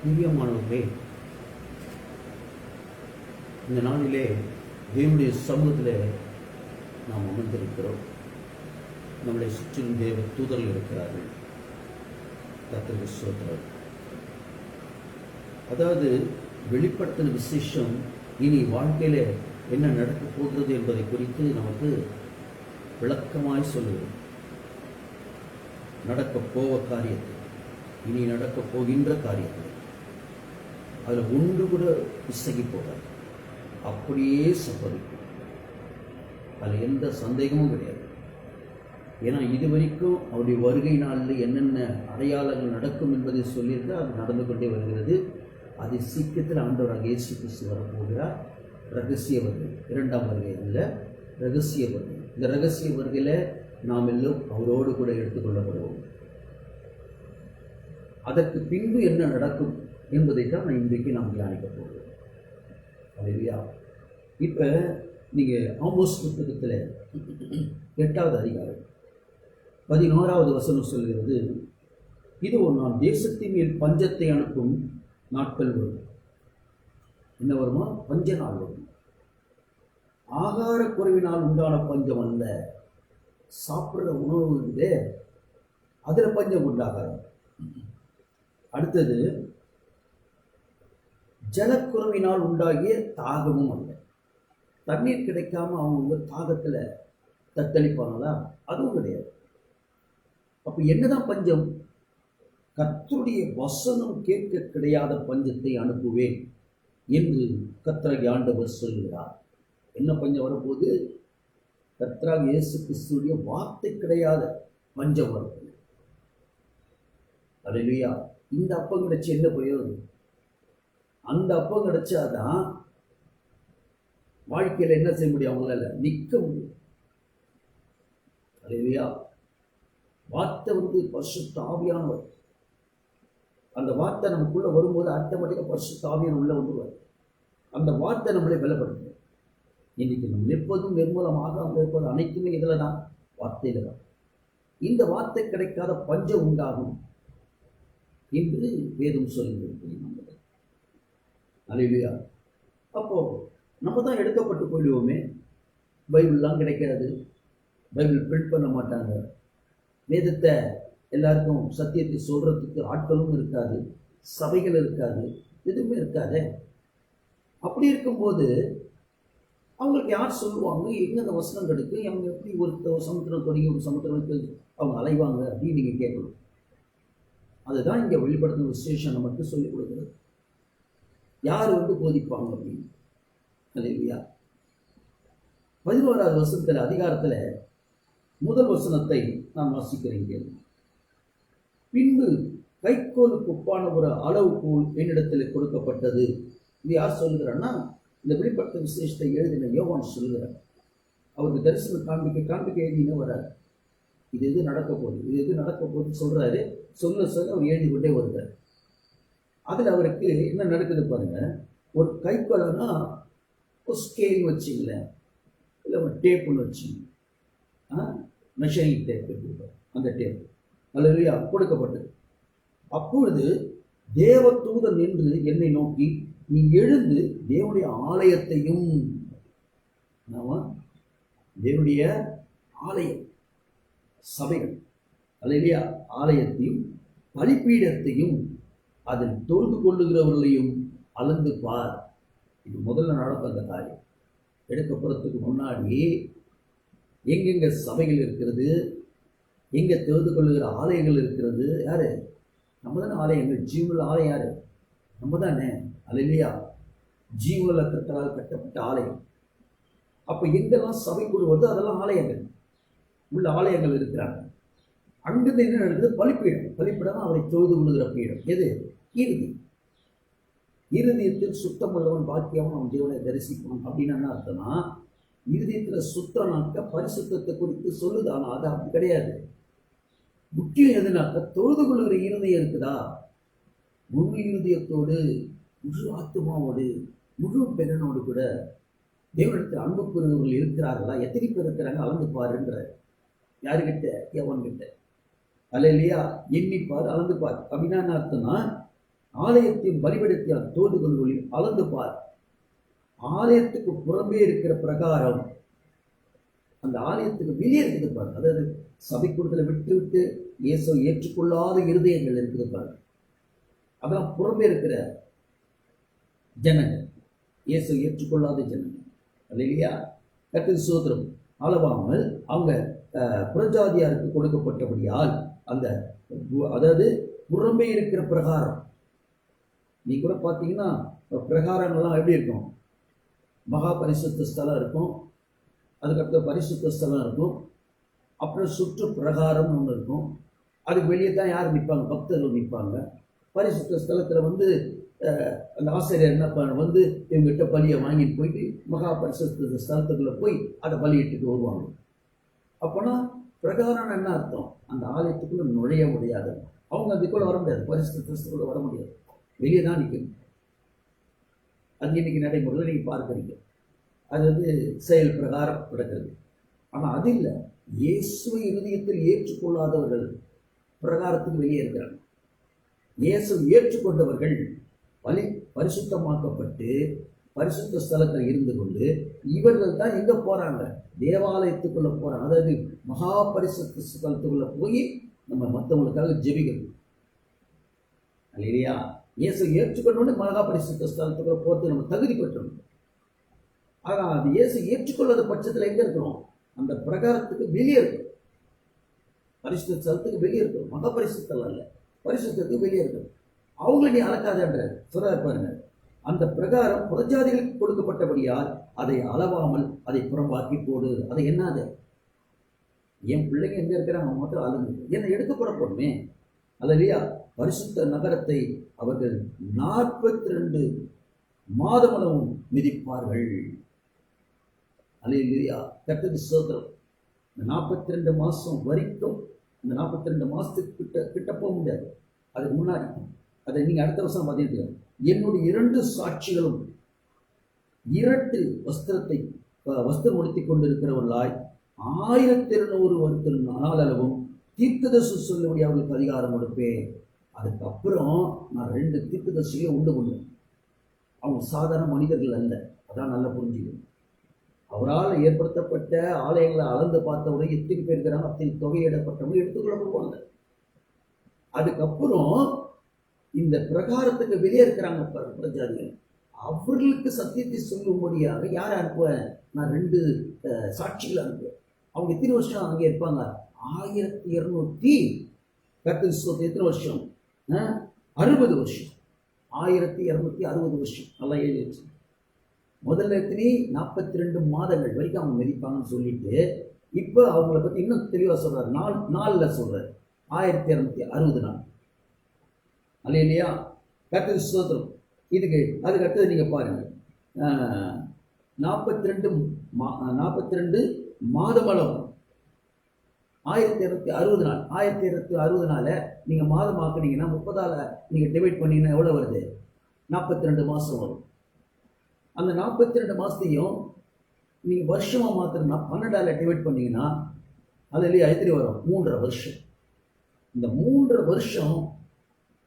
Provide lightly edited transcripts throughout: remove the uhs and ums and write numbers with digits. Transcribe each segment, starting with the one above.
பிரியமானவர்களே, இந்த நாளிலே தேவனுடைய சமூகத்தில் நாம் அமர்ந்திருக்கிறோம். நம்மளை சுற்றிலும் தேவ தூதர்கள் இருக்கிறார்கள். கர்த்தருக்கு ஸ்தோத்திரம். அதாவது வெளிப்படுத்தின விசேஷம் இனி வாழ்க்கையில என்ன நடக்கப் போகிறது என்பதை குறித்து நமக்கு விளக்கமாய் சொல்லுவது. நடக்கப் போவ காரியத்தை, இனி நடக்கப் போகின்ற காரியத்தை, அதில் ஒன்று கூட பிசகி போகாது, அப்படியே சம்பவிக்கும். அதில் எந்த சந்தேகமும் கிடையாது. ஏன்னா இதுவரைக்கும் அவருடைய வருகை நாளில் என்னென்ன அடையாளங்கள் நடக்கும் என்பதை சொல்லியிருக்க அது நடந்து கொண்டே வருகிறது. அது சீக்கிரத்தில் ஆண்டவராக இயேசு கிறிஸ்து வரப்போகிறார். ரகசிய வருகை, இரண்டாம் வருகை அல்ல, ரகசிய வருகை. இந்த ரகசிய வருகையில் நாம் எல்லாம் அவரோடு கூட எடுத்துக்கொள்ளப்படுவோம். அதற்கு பின்பு என்ன நடக்கும் என்பதை தான் இன்றைக்கு நாம் தியானிக்க போகிறோம். அல்லேலூயா. இப்போ நீங்கள் ஆமோஸ் புத்தகத்தில் 8வது அதிகாரம் 11வது வசனம் சொல்கிறது, இதோ நான் தேசத்தின் மேல் பஞ்சத்தை அனுப்பும் நாட்கள் வரும். என்ன வருமா? பஞ்ச நாள் வரும். ஆகார குறைவினால் உண்டான பஞ்சம் அல்ல, சாப்பிட்ற உணவு இருக்குது, அதில் பஞ்சம் உண்டாகாது. அடுத்தது, ஜலக்குறைவினால் உண்டாகிய தாகமும் அல்ல. தண்ணீர் கிடைக்காம அவங்க தாகத்தில் தத்தளிப்பாங்களா? அதுவும் கிடையாது. அப்போ என்னதான் பஞ்சம்? கர்த்தருடைய வசனம் கேட்க கிடையாத பஞ்சத்தை அனுப்புவேன் என்று கர்த்தராகிய ஆண்டவர் சொல்கிறார். என்ன பஞ்சம் வரப்போது? கர்த்தராகிய இயேசு கிறிஸ்துவுடைய வார்த்தை கிடையாத பஞ்சம் வரப்போகுது. அல்லேலூயா. இந்த அப்பம் கிடைச்சி என்ன பிரயோஜனம்? அந்த அப்பம் கிடைச்சாதான் வாழ்க்கையில் என்ன செய்ய முடியும்? அவங்களால நிற்க முடியும். அல்லேலூயா. வார்த்தை பரிசுத்த ஆவியானவர். அந்த வார்த்தை நமக்குள்ள வரும்போது ஆட்டோமேட்டிக்காக பரிசுத்த ஆவியானவர் உள்ள வந்துடுவார். அந்த வார்த்தை நம்மளை பலப்படுத்தும். இன்னைக்கு நம்ம நிற்பதும் நிர்மூலமாக இருப்பது அனைத்துமே இதில் தான், வார்த்தையில் தான். இந்த வார்த்தை கிடைக்காத பஞ்சம் உண்டாகும் என்று வேதம் சொல்லியிருக்கிறேன். அல்லேலூயா. அப்போ நம்ம தான் எடுக்கப்பட்டு போயிடுவோமே. பைபிள்லாம் கிடைக்காது, பைபிள் பிரிண்ட் பண்ண மாட்டாங்க, வேதத்தை எல்லாருக்கும் சத்தியத்தை சொல்றதுக்கு ஆட்களும் இருக்காது, சபைகள் இருக்காது, எதுவுமே இருக்காது. அப்படி இருக்கும்போது அவங்களுக்கு யார் சொல்லுவாங்க? எங்க அந்த வசனம் கிடைக்கு? அவங்க எப்படி ஒரு சமுத்திரம் தொடங்கி ஒரு சமுத்திரத்துக்கு அவங்க அலைவாங்க அப்படின்னு நீங்கள் கேட்கணும். அதுதான் இங்கே வெளிப்படுத்தும் விசேஷம் நமக்கு சொல்லிக் கொடுக்குறது. யார் போதிப்பாங்க அப்படின்னு. அல்லேலூயா. 11வது வசனத்தில் அதிகாரத்தில் முதல் வசனத்தை நான் வாசிக்கிறேன். பின்பு கைக்கோலுக்கு ஒப்பான ஒரு அளவுகோல் என்னிடத்தில் கொடுக்கப்பட்டது. இது யார் சொல்லுகிறான்னா, இந்த வெளிப்படுத்த விசேஷத்தை எழுதின யோவான் சொல்லுகிறார். அவருக்கு தரிசனம் காண்பிக்க எழுதின வரார். இது எது நடக்க போகுது, இது எது நடக்க போகுதுன்னு சொல்றாரு. சொல்ல அவர் எழுதி கொண்டே வருகிறார். அதில் அவருக்கு என்ன நடக்குது பாருங்க. ஒரு கைக்கோலன்னா ஒரு ஸ்கேல் வச்சிங்களேன், இல்லை ஒரு டேப்புன்னு வச்சிங்க, மெஷரிங் டேப் எடுத்துருப்பார். அந்த டேப் அல்லேலூயா கொடுக்கப்பட்டது. அப்பொழுது தேவ தூதன் நின்று என்னை நோக்கி, நீ எழுந்து தேவனுடைய ஆலயத்தையும், தேவனுடைய ஆலயம் சபைகள், அல்லேலூயா, ஆலயத்தையும் பலிபீடத்தையும் அதில் தொழுது கொள்ளுகிறவர்களையும் அளந்து பார். இது முதல்ல நடக்கும் அந்த காரியம். எடுக்கப்படுறதுக்கு முன்னாடி எங்கெங்க சபைகள் இருக்கிறது, எங்கே தொழுது கொள்ளுகிற ஆலயங்கள் இருக்கிறது, யாரு? நம்ம தானே ஆலயங்கள். ஜீவனுள்ள ஆலயம் யாரு? நம்ம தானே. அல்லேலூயா. ஜீவனுள்ள கர்த்தரால் கட்டப்பட்ட ஆலயம். அப்போ எங்கெல்லாம் சபை கூடுவது அதெல்லாம் ஆலயங்கள், உள்ள ஆலயங்கள் இருக்கிறாங்க. அங்கிருந்து என்ன நடக்குது? பலிப்பீடம். பலிப்பீடம் அவரை தொழுது கொள்ளுகிற பீடம். எது? இறுதி. இருதயத்தில் சுத்தம் உள்ளவன் பாக்கியவன் அவன் தேவனை தரிசிப்பான் அப்படின்னு என்ன அர்த்தம்னா, இருதயத்தில் சுத்தம்னாக்க பரிசுத்தத்தை குறித்து சொல்லுது. ஆனால் அது அப்படி கிடையாது. முக்கியம் எதுனாக்க தொழுது கொள்ளுகிற இருதயம் இருக்குதா, முழு இருதயத்தோடு, முழு ஆத்மாவோடு, முழு பெண்ணோடு கூட தேவனிடத்தில் அன்பு கூறுகிறவர்கள் இருக்கிறார்களா? எத்தனை பேர் இருக்கிறாங்க அளந்து பாருன்ற. யாருக்கிட்ட? எவன்கிட்ட? அல்லேலூயா. எண்ணிப்பார், அளந்து பார். அப்படின்னா என்ன அர்த்தம்னா, ஆலயத்தையும் பலிபீடத்தையும் தோடு கொண்டு அளந்து பார். ஆலயத்துக்கு புறம்பே இருக்கிற பிரகாரம் அந்த ஆலயத்துக்கு வெளியே இருக்குது பாரு. அதாவது சபை கூடத்தில் விட்டு விட்டு இயேசுவை ஏற்றுக்கொள்ளாத இருதயங்கள் இருக்குது பாரு. அதெல்லாம் புறம்பே இருக்கிற ஜனங்கள், இயேசுவை ஏற்றுக்கொள்ளாத ஜனங்கள். அது இல்லையா? கர்த்தருக்கு ஸ்தோத்திரம். அளவாமல் அவங்க புறஜாதியாருக்கு கொடுக்கப்பட்டபடியால் அந்த அதாவது புறம்பே இருக்கிற பிரகாரம். நீ கூட பார்த்தீங்கன்னா பிரகாரங்கள்லாம் எப்படி இருக்கும்? மகா பரிசுத்த ஸ்தலம் இருக்கும், அதுக்கடுத்த பரிசுத்த ஸ்தலம் இருக்கும், அப்புறம் சுற்று பிரகாரம்னு ஒன்று இருக்கும். அதுக்கு வெளியே தான் யார் நிற்பாங்க? பக்தர்கள் நிற்பாங்க. பரிசுத்த ஸ்தலத்தில் வந்து அந்த ஆசிரியர் என்ன வந்து இவங்ககிட்ட பலியை வாங்கிட்டு போயிட்டு மகா பரிசுத்த ஸ்தலத்துக்குள்ளே போய் அதை பலியிட்டுட்டு வருவாங்க. அப்போனா பிரகாரம் என்ன அர்த்தம்? அந்த ஆலயத்துக்குள்ளே நுழைய முடியாது. அவங்க அதுக்குள்ளே வர முடியாது, பரிசுத்தத்துக்குள்ளே வர முடியாது, வெளியே தான் நிற்கணும். அது இன்னைக்கு நடைமுறையில் நீங்கள் பார்க்குறீங்க. அது வந்து செயல் பிரகாரம் நடக்கிறது. ஆனால் அது இல்லை. இயேசுவை இருதயத்தில் ஏற்றுக்கொள்ளாதவர்கள் பிரகாரத்துக்கு வெளியே இருக்கிறாங்க. இயேசு ஏற்றுக்கொண்டவர்கள் பரிசுத்தமாக்கப்பட்டு பரிசுத்த ஸ்தலத்தில் இருந்து கொண்டு இவர்கள் தான் எங்கே போகிறாங்க? தேவாலயத்துக்குள்ளே போகிறாங்க. அதாவது மகா பரிசுத்த ஸ்தலத்துக்குள்ளே போய் நம்ம மற்றவங்களுக்காக ஜெபிக்கணும். இல்லையா? இயேசு ஏற்றுக்கொண்டோன்னு மகா பரிசுத்த ஸ்தலத்துக்குள்ளே போகிறது நம்ம தகுதி பெற்றணும். ஆனால் அது இயேசு ஏற்றுக்கொள்ளாத பட்சத்தில் எங்கே இருக்கிறோம்? அந்த பிரகாரத்துக்கு வெளியே இருக்கும். பரிசுத்த ஸ்தலத்துக்கு வெளியே இருக்கும். மகா பரிசுத்தம் இல்லை, பரிசுத்தத்துக்கு வெளியே இருக்கும். அவங்கள நீ அளக்காதன்ற சொல்றாரு பாருங்க. அந்த பிரகாரம் புறஜாதிகளுக்கு கொடுக்கப்பட்டபடியால் அதை அளவாமல் அதை புறம்பாக்கி போடு. அதை என்னது? என் பிள்ளைங்க எங்கே இருக்கிறாங்க அவங்க மட்டும் அழுது என்னை எடுக்கப்பட போடுமே. அது இல்லையா? பரிசுத்த நகரத்தை அவர்கள் 42 மாதமளவும் மிதிப்பார்கள். அல்லேலூயா. கர்த்தருக்கு ஸ்தோத்திரம். இந்த 42 மாதம் வரைக்கும், இந்த 42 மாதத்துக்கு கிட்ட போக முடியாது. அதுக்கு முன்னாடி அதை நீங்கள் அடுத்த வருஷம் பார்த்தீங்க. என்னுடைய 2 சாட்சிகளும் இரட்டு வஸ்திரம் உடுத்திக் கொண்டிருக்கிறவர்களாய் 1200 நாளளவும் தீர்க்கதரிசி சொல்லும்படி அவர்களுக்கு அதிகாரம் கொடுப்பேன். அதுக்கப்புறம் நான் 2 தீர்க்கதரிசியை உண்டு கொண்டேன். அவங்க சாதாரண மனிதர்கள் அல்ல. அதான் நல்லா புரிஞ்சுக்கணும். அவரால் ஏற்படுத்தப்பட்ட ஆலயங்களை அளந்து பார்த்தவரை எத்தனை பேர் இருக்கிறாங்க, அத்தனை தொகையிடப்பட்டவங்க எடுத்துக்கொள்ளப்படுவாங்க. அதுக்கப்புறம் இந்த பிரகாரத்துக்கு வெளியே இருக்கிறாங்க பிரஜாதிகள், அவர்களுக்கு சத்தியத்தை சொல்லும்படியாக யாரை அனுப்புவேன்? நான் 2 சாட்சிகள் அனுப்புவேன். அவங்க எத்தனை வருஷம் அங்கே இருப்பாங்க? 1200 எத்தனை வருஷம்? 60 வருஷம். 1260 வருஷம். நல்லா எழுதி வச்சு. முதல்ல எத்தனை? 42 மாதங்கள் வரைக்கும் அவங்க மதிப்பாங்கன்னு சொல்லிட்டு இப்போ அவங்கள பற்றி இன்னும் தெளிவாக சொல்கிறார். நாளில் சொல்கிறார் 1260 நாள். அல்ல இல்லையா? கர்த்தருக்கு ஸ்தோத்திரம். அதுக்கு அடுத்தது நீங்கள் பாருங்கள். 42 மாதமளவு 1260 நாள். 1260 நாளை நீங்கள் மாதமாக்குனீங்கன்னா 30ஆல் நீங்கள் டிவைட் பண்ணிங்கன்னா எவ்வளோ வருது? 42 மாதம் வரும். அந்த 42 மாதத்தையும் நீங்கள் வருஷமாக மாத்திரம்னா 12ஆல் டிவைட் பண்ணிங்கன்னா அது இல்லையா எத்தனை வரும்? 3.5 வருஷம். இந்த 3.5 வருஷம்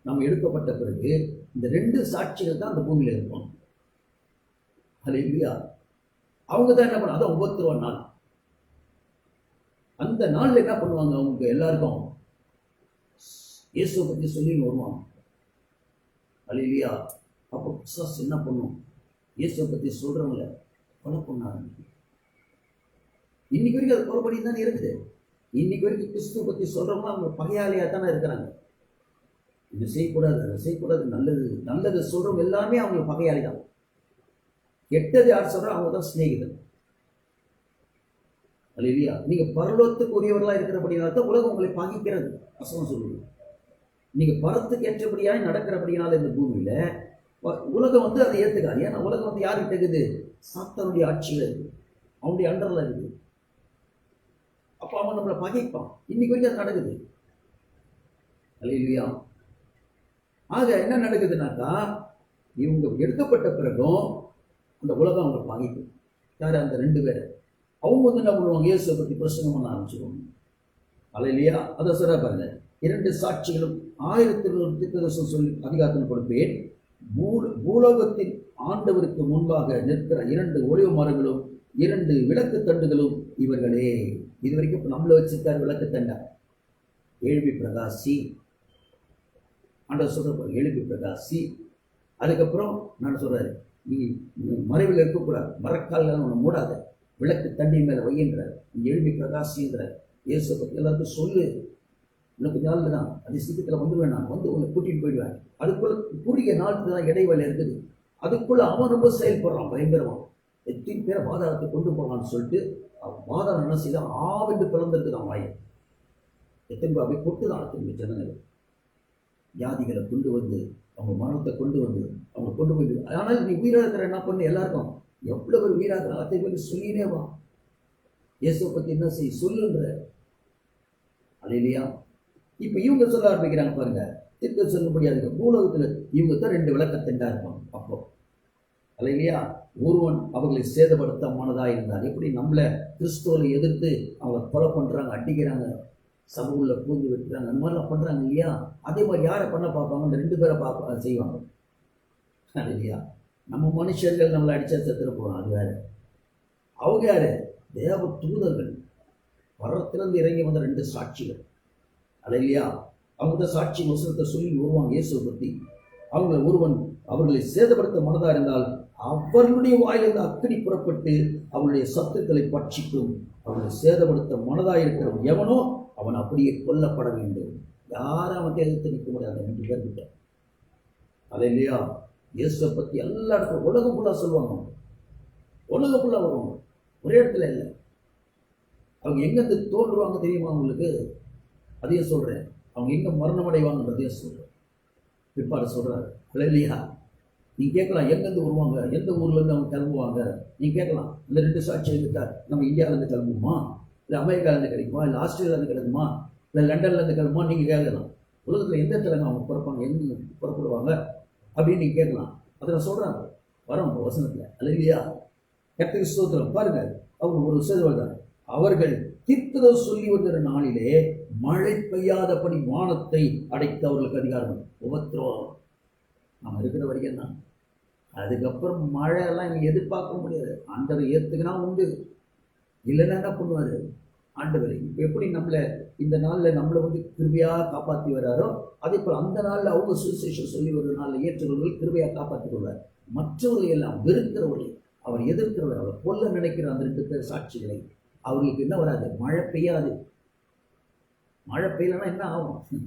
நம்ம எடுக்கப்பட்ட பிறகு இந்த 2 சாட்சிகள் தான் அந்த பூமியில் இருப்பாங்க. அது இல்லையா? அவங்க தான் என்ன பண்ண? அதான் 31 நாள். அந்த நாளில் என்ன பண்ணுவாங்க? அவங்க எல்லாருக்கும் இயேசுவை பற்றி சொல்லி வருவாங்க. அது இல்லையா? அப்போ பிசாசு என்ன பண்ணும்? இயேசுவை பற்றி சொல்கிறவங்கள கொலை பண்ணாங்க. இன்னைக்கு வரைக்கும் அது கொலைப்படி தானே இருக்குது. இன்னைக்கு வரைக்கும் கிறிஸ்துவ பற்றி சொல்கிறவங்க அவங்க பகையாளியாக தானே இருக்கிறாங்க. இது செய்யக்கூடாது, அதை செய்யக்கூடாது, நல்லது சொல்கிறவங்க எல்லாமே அவங்க பகையாளி தான். கெட்டது யார் சொல்கிறோம்? அவங்க தான் சிநேகிதன். அது இல்லையா? நீங்கள் பரலோகத்துக்கு உரியவர்களாக இருக்கிறபடினால தான் உலகம் உங்களை பகைக்கிறது. வசனம் சொல்லுது. நீங்கள் பரத்துக்கு ஏற்றபடியாக நடக்கிறபடினால இந்த பூமியில் உலகம் வந்து அதை ஏற்றுக்காது. ஏன்னா உலகம் வந்து யாருக்கு இருக்குது? சாத்தானுடைய ஆட்சியில் இருக்குது, அவனுடைய அண்டரில் இருக்குது. அப்போ அவன் நம்மளை பகைப்பான். இன்னைக்கு வரைக்கும் அது நடக்குது. அல்லேலூயா. ஆக என்ன நடக்குதுனாக்கா, இவங்க எடுக்கப்பட்ட பிறகும் அந்த உலகம் அவங்க பகைக்கும். யார்? அந்த 2 பேர். அவங்க வந்து என்ன பண்ணுவாங்க? இயேசுவை பற்றி பிரசங்கம் பண்ண ஆரம்பிச்சுருவாங்க. அல்லேலூயா. அதை சொல்ல பாருங்க. 2 சாட்சிகளும் 1000 தீர்க்கதரிசனம் சொல்லி அதிகாரத்தில் கொடுப்பேன். பூலோகத்தின் ஆண்டவருக்கு முன்பாக நிற்கிற 2 ஒலிவ மரங்களும் 2 விளக்கு தண்டுகளும் இவர்களே. இது வரைக்கும் நம்மள வச்சிருக்காரு விளக்கு தண்டா. எழுப்பி பிரகாசி, ஆண்டவர் சொல்ற எழுப்பி பிரகாசி. அதுக்கப்புறம் நான் சொல்றாரு, நீ மறைவில் இருக்கக்கூடாது, மரக்கால்கள் உன்னை மூடாத, விளக்கு தண்ணி மேல வையின்றார், நீ எழுப்பி பிரகாசின்றார். இயேசு பற்றி எல்லாருக்கும் சொல்லு, இன்னும் கொஞ்ச நாள் தான் அது சீக்கிரத்தில் வந்துடுவேன், நான் வந்து உன்னை கூட்டிகிட்டு போயிடுவேன். அதுக்குள்ள குறுகிய நாளுக்கு தான் இடைவேளை இருக்குது. அதுக்குள்ள அவன் ரொம்ப செயல்படுறான் பயங்கரமாக. எத்தனை பேரை பாதாளத்தை கொண்டு போகலான்னு சொல்லிட்டு பாதாளம் என்ன செய்தான், ஆவென்று பிறந்திருக்குதான் வாயை. எத்தனை பேர் அப்படி கொட்டு தான் திரும்பி ஜனங்களை, வியாதிகளை கொண்டு வந்து, அவங்க மரணத்தை கொண்டு வந்து அவங்க கொண்டு போய். ஆனால் நீ உயிராக இருக்கிற என்ன பண்ணு, எல்லாருக்கும் எவ்வளவு பேர் உயிராக இருக்கிற அத்தனை பேர் சொல்லினே வா, இயேசுவை பற்றி என்ன செய்ய சொல்லுன்ற. அது இல்லையா? இப்போ இவங்க சொல்ல ஆரம்பிக்கிறாங்க பாருங்க, தீர்க்க சொல்ல முடியாது. பூலோகத்தில் இவங்க தான் 2 விளக்கத்தண்டா இருப்பாங்க. அப்போ அது இல்லையா? ஒருவன் அவர்களை சேதப்படுத்த மனதாக இருந்தார். எப்படி நம்மளை கிறிஸ்துவை எதிர்த்து அவங்களை கொலை பண்ணுறாங்க, அடிக்கிறாங்க, சமூகத்தில் பூந்து வைக்கிறாங்க, அந்த மாதிரிலாம் பண்ணுறாங்க இல்லையா? அதே மாதிரி யாரை பண்ண பார்ப்பாங்க, இந்த 2 பேரை பார்க்க செய்வாங்க. அது இல்லையா? நம்ம மனுஷர்கள் நம்மளை அடிச்சா செத்துற போகிறோம், அது வேறு. அவங்க யாரு? தேவ தூதர்கள், பரத்திலிருந்து இறங்கி வந்த 2 சாட்சிகள். அது இல்லையா? அவங்க தான் சாட்சி வசனத்தை சொல்லி வருவாங்க இயேசுவை பற்றி. அவங்க ஒருவன் அவர்களை சேதப்படுத்த மனதாக இருந்தால் அவர்களுடைய வாயிலிருந்து அக்கினி புறப்பட்டு அவருடைய சத்துக்களை பட்சிக்கும். அவர்களை சேதப்படுத்த மனதாக இருக்கிறவன் எவனோ அவன் அப்படியே கொல்லப்பட வேண்டும். யாரும் அவன் எதிர்த்து நிற்க முடியாது 2 பேர்கிட்ட. அது இல்லையா? இயேசுவை பற்றி எல்லா இடத்துல உலகம் ஃபுல்லாக சொல்லுவாங்க, உலகம் ஃபுல்லாக வருவாங்க, ஒரே இடத்துல இல்லை. அவங்க எங்கேருந்து தோன்றுவாங்க தெரியுமா உங்களுக்கு? அதையும் சொல்கிறேன். அவங்க எங்கே மரணம் அடைவாங்கன்றதையும் சொல்கிறேன். பிற்பாடு சொல்கிறாரு. இல்லை இல்லையா? நீங்கள் கேட்கலாம், எங்கேருந்து வருவாங்க, எந்த ஊர்லேருந்து அவங்க கிளம்புவாங்க, நீங்கள் கேட்கலாம். இந்த 2 சாட்சி இருக்கா, நம்ம இந்தியாவிலேருந்து கிளம்புமா, இல்லை அமெரிக்காவிலேருந்து கிடைக்குமா, இல்லை ஆஸ்திரேலியாவிலேருந்து கிடைக்குமா, இல்லை லண்டன்லேருந்து கிளம்புமா, நீங்கள் கேட்கலாம். உலகத்தில் எந்த இடத்துல அவங்க பிறப்பாங்க, எங்கே புறப்படுவாங்க அப்படின்னு நீங்கள் கேட்கலாம். அதை நான் சொல்கிறாங்க வரோம் வசனத்தில். அல்ல இல்லையா? கர்த்தருக்கு ஸ்தோத்திரம். பாருங்க, அவங்க ஒரு விஷயம், அவர்கள் தீர்க்கதரிசனம் சொல்லி வருகிற நாளிலே மழை பெய்யாதபடி வானத்தை அடைக்க அவர்களுக்கு அதிகாரம். உபத்திரவம் நம்ம இருக்கிற வரைக்கும் தான். அதுக்கப்புறம் மழையெல்லாம் இங்கே எதிர்பார்க்க முடியாது. ஆண்டவர் ஏற்றுக்குனா உண்டு, இல்லைன்னா என்ன பண்ணுவார் ஆண்டவர்? இப்போ எப்படி நம்மளை இந்த நாளில் நம்மளை வந்து கிருபையாக காப்பாற்றி வர்றாரோ, அதே போல் அந்த நாளில் அவங்க சுவிசேஷம் சொல்லி வருகிற நாளில் ஏற்றவர்கள் கிருபையாக காப்பாற்றி கொள்வார். மற்றவர்கள் எல்லாம் வெறுக்கிறவர்கள், அவர் எதிர்க்கிறவர், அவர் கொல்ல நினைக்கிற அந்த 2 பேர் சாட்சிகளை அவர்களுக்கு என்ன வராது, மழை பெய்யாது. மழை பெய்யலன்னா என்ன ஆகும்?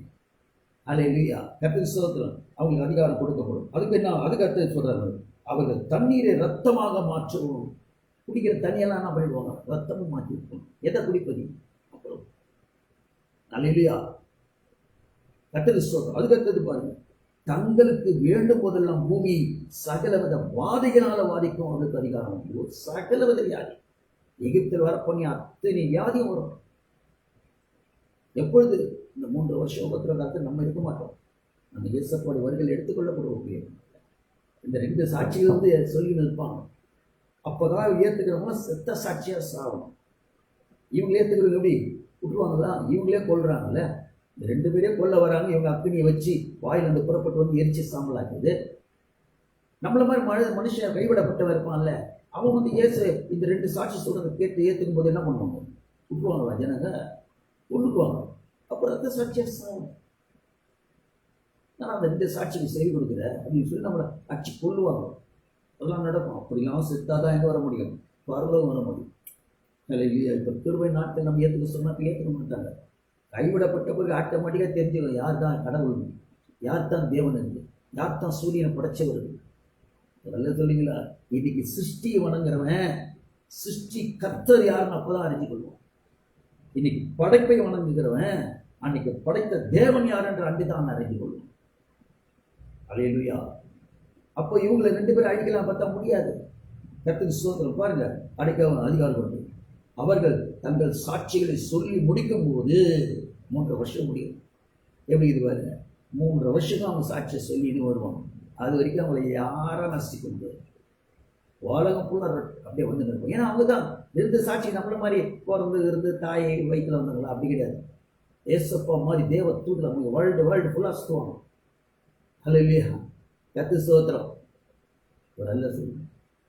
அல்லேலூயா. கர்த்தருக்கு ஸ்தோத்திரம். அவங்களுக்கு அதிகாரம் கொடுக்கப்படும். அதுக்கு என்ன, அதுக்கு அடுத்து சொல்றாரு, அவர்கள் தண்ணீரை ரத்தமாக மாற்றவும். குடிக்கிற தண்ணியெல்லாம் என்ன பண்ணிடுவாங்க, ரத்தமும் மாற்றி இருக்கும். எதை குடிப்பது? அப்புறம் அல்லேலூயா. கர்த்தருக்கு ஸ்தோத்திரம். அதுக்கு அடுத்தது பாருங்க, தங்களுக்கு வேண்டும் போதெல்லாம் பூமி சகலவித வாதிகளால வாதிக்கும் அவர்களுக்கு அதிகாரம். சகலவித வியாதி, எகிப்தில் வரப்பண்ணி அத்தனை வியாதியும் வரும். எப்பொழுது? இந்த 3 வருஷம் உபத்திரவத்தில் நம்ம இருக்க மாட்டோம். நம்ம இயேசுவோட வருகையில் எடுத்துக்கொள்ளப்படுவோம். இந்த 2 சாட்சிகள் வந்து சொல்லி நிற்பாங்க. அப்போதான் ஏற்றுக்கிறவங்க செத்த சாட்சியாக சாகணும். இவங்க ஏற்றுக்கிறவங்க எப்படி விட்டுருவாங்களா? இவங்களே கொள்றாங்கல்ல. இந்த 2 பேரே கொல்ல வராங்க. இவங்க அக்கினியை வச்சு வாயிலிருந்து புறப்பட்டு வந்து எரிச்சு சாம்பலாக்குது. நம்மள மாதிரி மனுஷன் கைவிடப்பட்டவன் இருப்பான்ல, அவன் வந்து இயேசு இந்த 2 சாட்சி சொல்றதை கேட்டு ஏற்றுக்கும் போது என்ன பண்ணுவாங்க? விட்டுருவாங்களா ஜனங்க? கொண்டுக்குவாங்க. அப்புறம் ரத்த சாட்சியாக சாகும். நான் அந்த 2 சாட்சிக்கு செய்து கொடுக்குறேன் அப்படின்னு சொல்லி நம்மளை அச்சு கொள்ளுவாங்க. அதெல்லாம் நடக்கும். அப்படிலாம் செத்தாதான் எங்கே வர முடியும்? பரலோகம் வர முடியும். இல்லையா? இப்போ கிருபை நாட்கள் நம்ம ஏற்றுக்க சொன்னா ஏற்றுக்க மாட்டாங்க. கைவிடப்பட்ட பிறகு ஆட்டோமேட்டிக்காக தெரிஞ்சுக்கணும் யார் தான் கடவுள், யார் தான் தேவன் இருக்கு, யார் தான் சூரியனை படைச்சவர். அதெல்லாம் சொல்லிங்களா? இன்னைக்கு சிருஷ்டியை வணங்குறவன் சிருஷ்டி கர்த்தர் யாருன்னு அப்பதான் அறிஞ்சு கொள்வோம். இன்னைக்கு படைப்பை வணங்குகிறவன் அன்னைக்கு படைத்த தேவன் யார் என்ற அன்றைதான் அறிஞ்சு கொள்வோம். அல்லேலூயா. அப்போ இவங்களை 2 பேரும் அடிக்கலாம் பார்த்தா முடியாது. கர்த்தருக்கு ஸ்தோத்திரம். பாருங்க, அடைக்க அதிகாரம் கொடுத்து அவர்கள் தங்கள் சாட்சிகளை சொல்லி முடிக்கும் போது 3 வருஷம் முடியும். எப்படி இது பாருங்க, 3 வருஷம் அவங்க சாட்சியை சொல்லின்னு வருவாங்க. அது வரைக்கும் அவங்களை யாரும் நசிக்க முடியாது. உலகம் ஃபுல்லாக அப்படியே வந்து நிற்போம். ஏன்னா அவங்க தான் 2 சாட்சி நம்மள மாதிரி பிறந்து இருந்து தாயை வயிற்றில் வந்தாங்களா? அப்படி கிடையாது. ஏசப்பா மாதிரி தேவ தூதர் அவங்க வேர்ல்டு ஃபுல்லாக சுற்றுவாங்க. ஹல்லேலூயா, கர்த்தருக்கு ஸ்தோத்திரம். ஒரு நல்ல சொல்லு.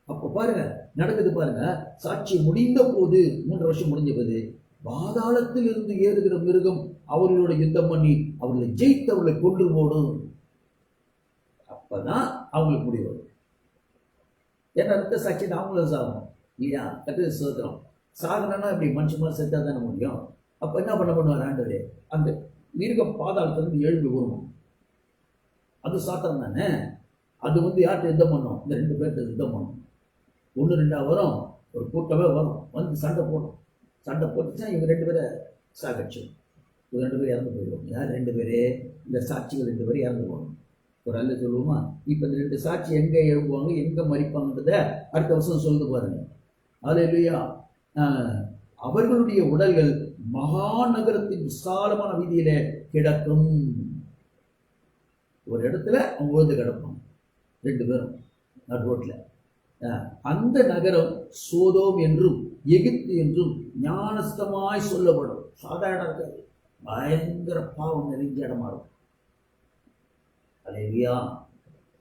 அப்போ பாருங்க நடக்குது பாருங்க. சாட்சி முடிந்த போது 3 வருஷம் முடிஞ்ச போது பாதாளத்தில் இருந்து ஏறுகிற மிருகம் அவர்களோட யுத்தம் பண்ணி அவர்களை ஜெயித்து அவர்களை கொண்டு போடும். அப்பதான் அவங்களுக்கு முடிவு வரும். ஏன்னா ரத்த சாட்சி அவங்களும் சாகணும் இல்லையா? கர்த்தருக்கு ஸ்தோத்திரம். சாகணும்னா இப்படி மனுஷமா செத்தா தானே முடியும். அப்ப என்ன பண்ணுவார் ஆண்டவரே? அந்த மிருகம் பாதாளத்திலிருந்து எழுந்து வரும். அது சாத்திரம் தானே. அது யார்கிட்ட யுத்தம் பண்ணும்? இந்த 2 பேர்கிட்ட யுத்தம் பண்ணும். 1-2 வரும், ஒரு கூட்டமே வரும், வந்து சண்டை போடும். சண்டை போட்டுச்சுன்னா இவங்க 2 பேரை சாகச்சு. இவங்க 2 பேர் இறந்து போயிடுவாங்க. யார் 2 பேர்? இந்த சாட்சிகள் 2 பேர் இறந்து போகணும். ஒரு அல்ல சொல்லுவோமா? இப்போ இந்த 2 சாட்சி எங்கே எழுப்புவாங்க, எங்கே மறிப்பாங்கன்றத அடுத்த வருஷம் சொல்லுது பாருங்க. ஹல்லேலூயா. அவர்களுடைய உடல்கள் மகாநகரத்தின் விசாலமான வீதியில கிடக்கும். ஒரு இடத்துல அவங்க விழுந்து கிடப்பாங்க 2 பேரும் நடு ரோட்ல. அந்த நகரம் சோதோம் என்றும் எகிப்து என்றும் ஞானஸ்தமாய் சொல்லப்படும். சாதாரண இருக்காது, பயங்கர பாவம் நிறைஞ்ச இடமா இருக்கும். ஹல்லேலூயா,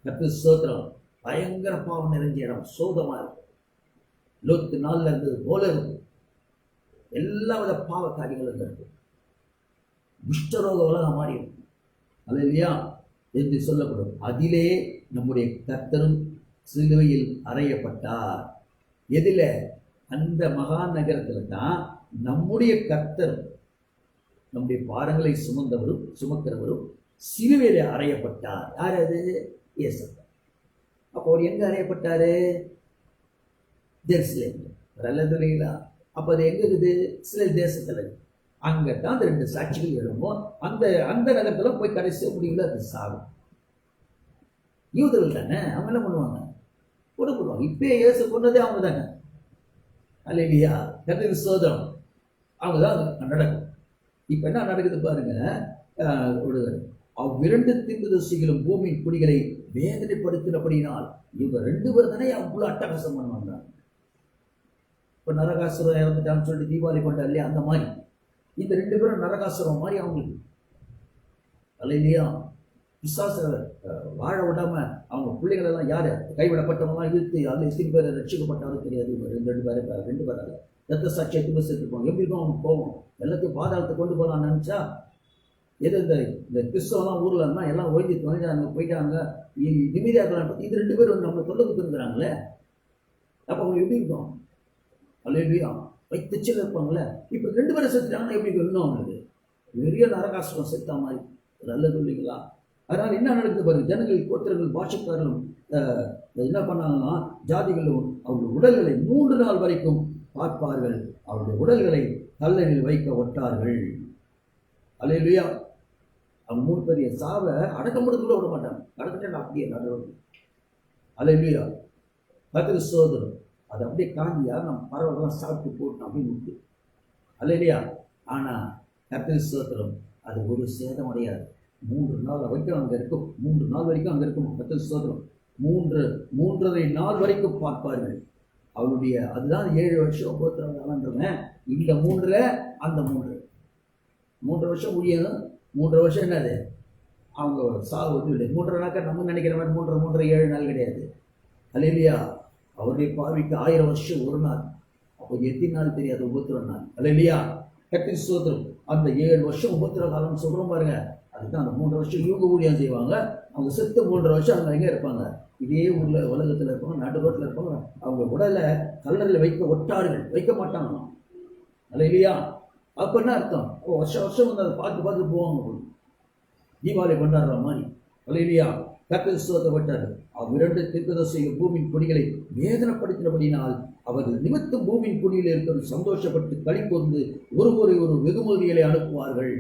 கர்த்தருக்கு ஸ்தோத்திரம். பயங்கர பாவம் நிறைஞ்ச இடம் சோதமா இருக்கும். லோத்து நாள்ல இருந்தது போல இருக்கும். எல்லா வித பாவ காரியங்களும் இருக்கும். குஷ்டரோக உலகம் மாறி இருக்கும். ஹல்லேலூயா என்று சொல்லப்படும். அதிலே நம்முடைய கர்த்தரும் சிலுவையில் அறையப்பட்டார். எதில? அந்த மகா நகரத்தில் தான் நம்முடைய கர்த்தர், நம்முடைய பாரங்களை சுமக்கிறவரும் சிலுவையில அறையப்பட்டார். யார் அது? இயேசப்பா. அப்போ அவர் எங்க அறையப்பட்டாரு? ஜெருசலேம். இல்லைங்களா? அப்போ அது எங்க இருக்குது? இஸ்ரேல் தேசத்துல. அங்கதான் அந்த 2 சாட்சிகள் எழும்போம். அந்த அந்த நகரத்துல போய் கடைசி முடிவில் அது சாகும். யூதர்கள் தானே, அவங்க என்ன பண்ணுவாங்க? கொடுக்குவாங்க. இப்பயே இயேசு கொண்டதே அவங்க தானே. ஹல்லேலூயா, கர்த்தருக்கு ஸ்தோத்திரம். அவங்க தான் நடக்கும். இப்ப என்ன நடக்குது பாருங்க. அவ்விரண்டு தீர்க்கதரிசிகளும் பூமியின் குடிகளை வேதனைப்படுத்தினபடினால் இவங்க 2 பேர் தானே அவ்வளவு அட்டகாசம் பண்ணுவாங்க. இப்ப நரகாசுரம் இறந்துட்டான்னு சொல்லிட்டு தீபாவளி கொண்டா இல்லையா? அந்த மாதிரி இந்த 2 பேரும் நரகாசுரம் மாதிரி அவங்களுக்கு. ஹல்லேலூயா. பிசாச வாழ விடாம அவங்க பிள்ளைகள் எல்லாம் யாரு கைவிடப்பட்டவங்களாம் இழுத்து அதில் எத்தனை பேர் ரட்சிக்கப்பட்டாலும் தெரியாது. 2 பேரால ரத்த சாட்சியை சேர்த்துருப்பாங்க. எப்படி இருக்கும் அவங்க போவோம்? எல்லாத்தையும் பாதாளத்தை கொண்டு போகலாம்னு நினைச்சா எது இந்த கிறிஸ்தவெல்லாம் ஊர்ல இருந்தா எல்லாம் ஒழிஞ்சாங்க போயிட்டாங்க. நிம்மதியா இருக்கலாம். இது 2 பேர் நம்ம தொல்லை கொடுத்துருக்குறாங்களே. அப்ப அவங்க எப்படி இருக்கும்? ஹல்லேலூயா. வைத்தச்சில் இருப்பாங்களே. இப்ப 2 பேரை செத்துட்டாங்கன்னா எப்படி இன்னும் அவங்களுக்கு பெரிய நரகாசுரம் செத்தா மாதிரி. நல்லது இல்லைங்களா? அதனால என்ன நடக்குது பாருங்க. ஜனங்கள், கோத்திரங்கள், பாஷக்காரர்களும் என்ன பண்ணாங்கன்னா ஜாதிகளும் அவருடைய உடல்களை 3 நாள் வரைக்கும் பார்ப்பார்கள். அவருடைய உடல்களை கல்லறையில் வைக்க ஒட்டார்கள். ஹல்லேலூயா. அவங்க 3 பெரிய சாவை அடக்கம் கூட விட மாட்டாங்க. அடக்கிட்டா அப்படியே நடுவது. ஹல்லேலூயா, கர்த்தருக்கு ஸ்தோத்திரம். அது அப்படியே காஞ்சியா நம்ம பறவைலாம் சாப்பிட்டு போட்டோம் அப்படின்னு விட்டு. ஹல்லேலூயா. ஆனா கர்த்தருக்கு ஸ்தோத்திரம், அது ஒரு சேதம் அடையாது. 3 நாள் வரைக்கும் அங்கே இருக்கும். 3 நாள் வரைக்கும் அங்கே இருக்கும். கர்த்தருக்கு ஸ்தோத்திரம். 3.5 நாள் வரைக்கும் பார்ப்பார்கள். அவருடைய அதுதான் 7 வருஷம் உபத்திரவன்றவன். இந்த 3 அந்த 3 வருஷம் முடியணும். 3 வருஷம் என்னது அவங்க சாவு இல்லை. 3.5 நாட்கள் நம்ம நினைக்கிற மாதிரி 3 7 நாள் கிடையாது. ஹல்லேலூயா. அவருடைய பார்வைக்கு 1000 வருஷம் 1 நாள். அப்போ எத்தனை நாள் தெரியாது? உபத்திர நாள். ஹல்லேலூயா, கர்த்தருக்கு ஸ்தோத்திரம். அந்த 7 வருஷம் உபத்திர காலம்னு சொல்றோம் பாருங்க. அதுதான் அந்த 3 வருஷம் இவங்க ஊழியம் செய்வாங்க. அவங்க செத்து 3 வருஷம் அங்கே எங்கே இருப்பாங்க? இதே ஊர்ல உலகத்தில் இருப்பாங்க, நாட்டு ரோட்டில் இருப்பாங்க. அவங்க உடலை கல்லறையில் வைக்க ஒட்டார்கள், வைக்க மாட்டாங்க. ஹல்லேலூயா. அப்போ என்ன அர்த்தம்? வருஷம் வந்து அதை பார்த்து போவாங்க. தீபாவளி கொண்டாடுற மாதிரி. ஹல்லேலூயா, கர்த்தருக்கு ஸ்தோத்திரப்பட்டார்கள். அவ்விரண்டு தீர்க்கதரிசிகள் பூமியின் குடிகளை வேதனைப்படுத்தினபடினால் அவர்கள் நிமித்தம் பூமியின் குடியில் இருக்கிற சந்தோஷப்பட்டு களி கூர்ந்து ஒரு வெகுமதிகளை அனுப்புவார்கள்.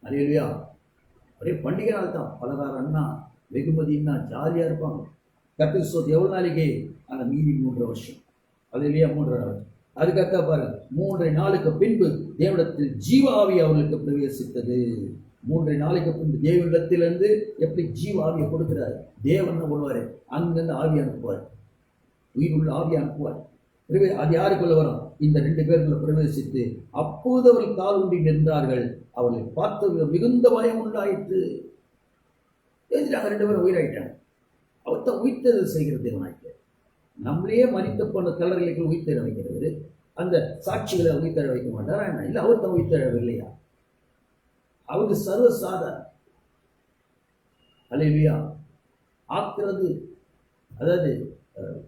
ஹல்லேலூயா. ஒரே பண்டிகை நாள் தான். பலகாரம்னா வெகுமதினா ஜாலியா இருப்பாங்க. கர்த்தருக்கு ஸ்தோத்திரம். எவ்வளவு நாளைக்கு? அந்த மீதி 3 வருஷம். ஹல்லேலூயா, 3 வருஷம். அதுக்கடுத்த பாருங்க, 3 நாளுக்கு பின்பு தேவனிடத்தில் ஜீவ ஆவி அவர்களுக்கு பிரவேசித்தது. 3 நாளைக்கு பின்பு தேவனிடத்திலிருந்து எப்படி ஜீவ ஆவியை கொடுக்கிறார்? தேவன் கொள்வாரு, அங்கிருந்து ஆவி அனுப்புவார், உயிர் உள்ள ஆவி அனுப்புவார். அது யாருக்குள்ள வரும்? இந்த 2 பேர்களை பிரவேசித்து அப்போது அவர்கள் கால் ஊன்றி நின்றார்கள். அவர்களை பார்த்து மிகுந்த பயம் உண்டாயிற்று. தெரிஞ்சுட்டாங்க 2 பேரும் உயிராயிட்டாங்க. அவர் தான் உயிர்த்தெழுதல் செய்கிற தேவனாயிட்டார். நம்மளே மரித்த போன கல்லறைகளுக்கு உயிர்த்தெழ வைக்கிறது. அந்த சாட்சிகளை உயிர்த்தெழ வைக்க மாட்டாரா என்ன? இல்லை, அவர் தான் உயிர்த்தெழவில்லையா? அவருக்கு சர்வசாதாரணம். அல்லேலூயா. ஆக்குறது, அதாவது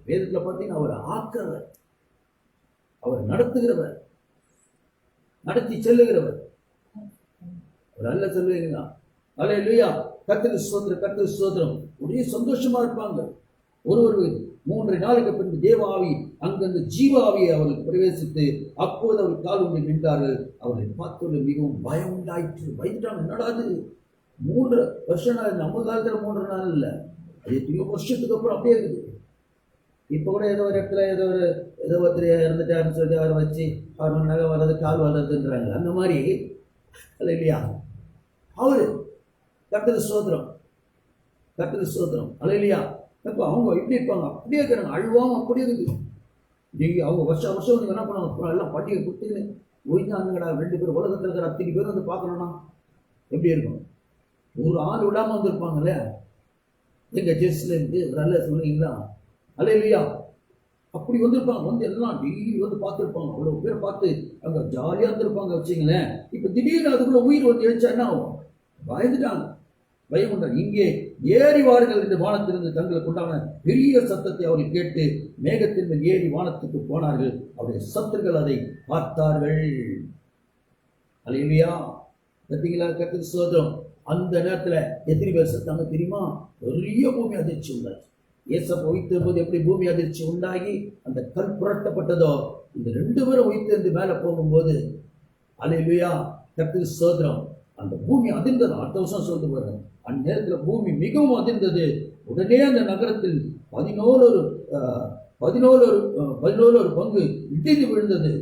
வேதத்தில் பார்த்தீங்கன்னா அவர் ஆக்குறவர், அவர் நடத்துகிறவர், நடத்தி செல்லுகிறவர். அவர் அல்ல சொல்லுவீங்களா? அல்லேலூயா. கர்த்தருக்கு ஸ்தோத்திரம், கர்த்தருக்கு ஸ்தோத்திரம். ஒரே சந்தோஷமா இருப்பாங்க. ஒரு 3 நாளுக்கு பின்பு தேவாவி அங்கிருந்து ஜீவாவியை அவர்கள் பிரவேசித்து அப்போது அவர் கால் ஊன்றி நின்றார்கள். அவர்களை பார்த்து மிகவும் பயம் உண்டாயிற்று. பயந்துட்டாங்க. என்னடாது 3 வருஷம் நாள், நம்ம காலத்துல 3 நாள் இல்லை, அது எத்தனையோ வருஷத்துக்கு அப்புறம் அப்படியே இருக்குது. இப்போ கூட ஏதோ ஒரு இடத்துல ஏதோ ஒருத்தர் இறந்துட்டாருன்னு சொல்லி அவரை வச்சு அவர் நகை வர்றது கால் வர்றதுன்றாங்க. அந்த மாதிரி அல்ல இல்லையா? அவரு கர்த்தருக்கு ஸ்தோத்திரம், கர்த்தருக்கு ஸ்தோத்திரம். அல்ல இல்லையா? இப்போ அவங்க எப்படி இருப்பாங்க? அப்படியே இருக்கிறாங்க. அழுவாம அப்படியே இருக்குது. நீங்கள் அவங்க வருஷம் வந்து என்ன பண்ணுவாங்க? எல்லாம் பண்டிகை கொடுத்துன்னு ஒய்ந்தாங்கடா. 2 பேர் உலகத்தில் இருக்கிற அத்தனை பேர் வந்து பார்க்கணும்னா எப்படி இருக்கும்? ஒரு ஆள் விடாமல் வந்திருப்பாங்கல்ல. எங்கள் ஜெர்சிலேருந்து நல்ல சொல்லுவீங்களா? அல்ல இல்லையா? அப்படி வந்திருப்பாங்க. வந்து எல்லாம் டெய்லி வந்து பார்த்துருப்பாங்க. அவ்வளோ பேரை பார்த்து அங்கே ஜாலியாக இருந்திருப்பாங்க வச்சுங்களேன். இப்போ திடீர்னு அதுக்குள்ளே உயிர் வந்து எழுச்சா என்ன ஆகும்? பயந்துட்டாங்க. பயம் உண்டாங்க. இங்கே ஏறி வாருங்கள் என்று வானத்திலிருந்து தங்களுக்கு உண்டான பெரிய சத்தத்தை அவர்கள் கேட்டு மேகத்தின் மேல் ஏறி வானத்துக்கு போனார்கள். அவருடைய சத்துருக்கள் அதை பார்த்தார்கள். அல்லேலூயா. பார்த்தீங்களா? கர்த்தருக்கு ஸ்தோத்திரம். அந்த நேரத்தில் எத்தனை பேர் சத்தாங்க தெரியுமா? பெரிய பூமி அதிர்ச்சி உண்டாச்சு. ஏசப்ப உயிர்த்தெழும்போது எப்படி பூமி அதிர்ச்சி உண்டாகி அந்த கல் புரட்டப்பட்டதோ, இந்த 2 பேரும் உயிர்த்தெழுந்து மேலே போகும்போது அல்லேலூயா, கர்த்தருக்கு ஸ்தோத்திரம், அந்த பூமி அதிர்ந்தது. அடுத்த வருஷம் சொல்லிட்டு போறாங்க. அந்நேரத்தில் பூமி மிகவும் அதிர்ந்தது. உடனே அந்த நகரத்தில் 11 பங்கு இடிந்து விழுந்தது.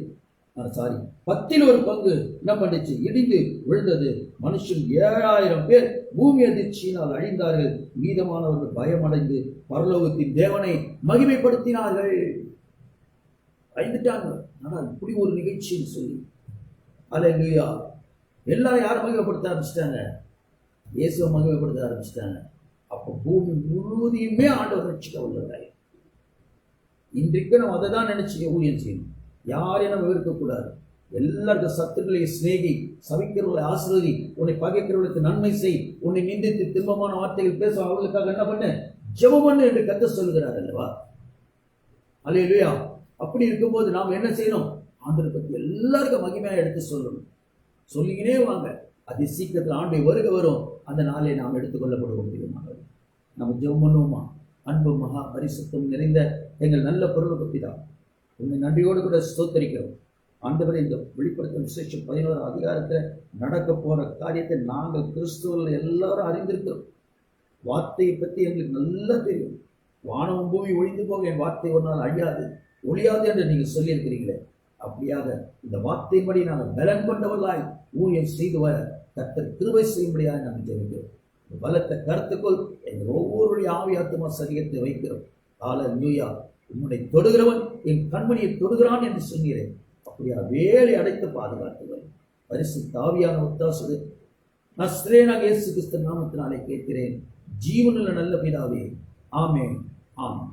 10 பங்கு என்ன பண்ணிச்சு? இடிந்து விழுந்தது. மனுஷன் 7000 பேர் பூமி அதிர்ச்சியினால் அழிந்தார்கள். மீதமானவர்கள் பயமடைந்து பரலோகத்தின் தேவனை மகிமைப்படுத்தினார்கள். அழிந்துட்டாங்க. ஆனால் இப்படி ஒரு நிகழ்ச்சின்னு சொல்லி அல்லேலூயா. எல்லாரும் யாரை மகிமைப்படுத்த ஆரம்பிச்சிட்டாங்க? இயேசுவை மகிமைப்படுத்த ஆரம்பிச்சிட்டாங்க. அப்போ பூமி முழுவதையுமே ஆண்டவர் ரட்சிக்க உள்ளவராய். இன்றைக்கு நம்ம அதை தான் நினைச்சு ஊழியம் செய்யணும். யாரையும் நம்ம இருக்கக்கூடாது. எல்லாருக்கும் சத்துக்களை சிநேகி, சபிக்கிறவர்களை ஆசீர்வதி, உன்னை பகைக்கிறவர்களுக்கு நன்மை செய், உன்னை நிந்தித்து தின்பமான வார்த்தைகள் பேச அவர்களுக்காக என்ன பண்ணு? ஜெபம் பண்ணு என்று கர்த்தர் சொல்லுகிறார் அல்லவா? அல்லேலூயா. அப்படி இருக்கும்போது நாம் என்ன செய்யணும்? ஆண்டவரை பற்றி எல்லாருக்கும் மகிமையாக எடுத்து சொல்லணும். சொல்லிக்கினே வாங்க. அதி சீக்கிரத்தில் ஆண்டை வருக வரும். அந்த நாளை நாம் எடுத்துக்கொள்ளப்படுவோம். நம்ம ஜெபம் பண்ணுவோமா? அன்பு மகா பரிசுத்தம் நிறைந்த எங்கள் நல்ல பொருளுக்கு பிதா, உன்னை நன்றியோடு கூட ஸ்தோத்தரிக்கிறோம். ஆண்டவரை இந்த வெளிப்படுத்தும் விசேஷம் 11 அதிகாரத்தில் நடக்க போற காரியத்தை நாங்கள் கிறிஸ்துவர்கள் எல்லாரும் அறிந்திருக்கிறோம். வார்த்தையை பற்றி எங்களுக்கு நல்லா தெரியும். வானமும் பூமி ஒழிந்து போக என் வார்த்தை ஒரு நாள் அழியாது, ஒழியாது என்று நீங்கள் சொல்லியிருக்கிறீங்களே, அப்படியாக இந்த வார்த்தையின்படி நாங்கள் பலன் கொண்டவர்களாய் ஊழியம் செய்து வர கர்த்தர் கிருபை செய்யும்படியாக நாங்கள் ஜெபிக்கிறோம். பலத்த கருத்துக்குள் எங்கள் ஒவ்வொருடைய ஆவி ஆத்துமா சரீரத்தை வைக்கிறோம். அல்லேலூயா. உன்னை தொடுகிறவன் என் கண்மணியை தொடுகிறான் என்று சொன்னீரேன். அப்படியா வேலை அடைத்து பாதுகாத்துகள். பரிசுத்த ஆவியான ஒத்தாசை நஸ்ரேனாகிய இயேசு கிறிஸ்து நாமத்தினாலே கேட்கிறேன். ஜீவனுள்ள நல்ல பிதாவே, ஆமென், ஆமென்.